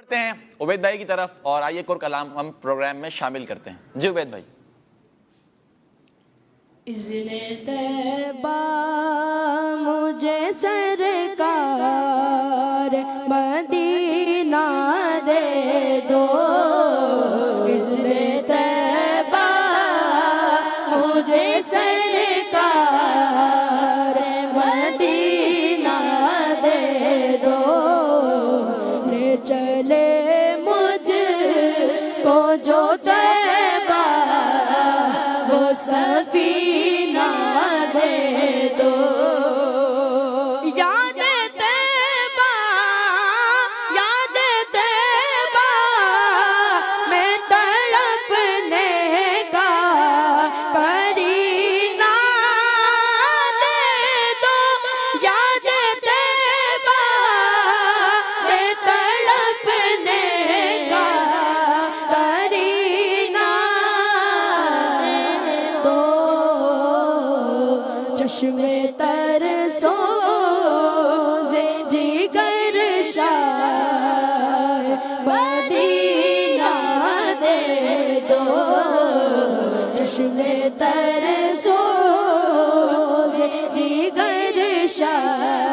بڑھتے ہیں عبید بھائی کی طرف اور آئیے ایک اور کلام ہم پروگرام میں شامل کرتے ہیں. جی عبید بھائی. اذن طیبہ مجھے سرکار مدینہ دے دو. اذن طیبہ مجھے سرکار مدینہ دے دو. لے چلے مجھ کو جو طیبہ وہ سفینہ دے دو. یاد طیبہ یاد طیبہ میں تڑپنے کا کرینہ دے دو. یاد طیبہ میں تڑپنے کا کرینہ دے دو. چشمے تر سوز جگر شاہ مدینہ دے دو. چشمے تر سوز جگر شاہ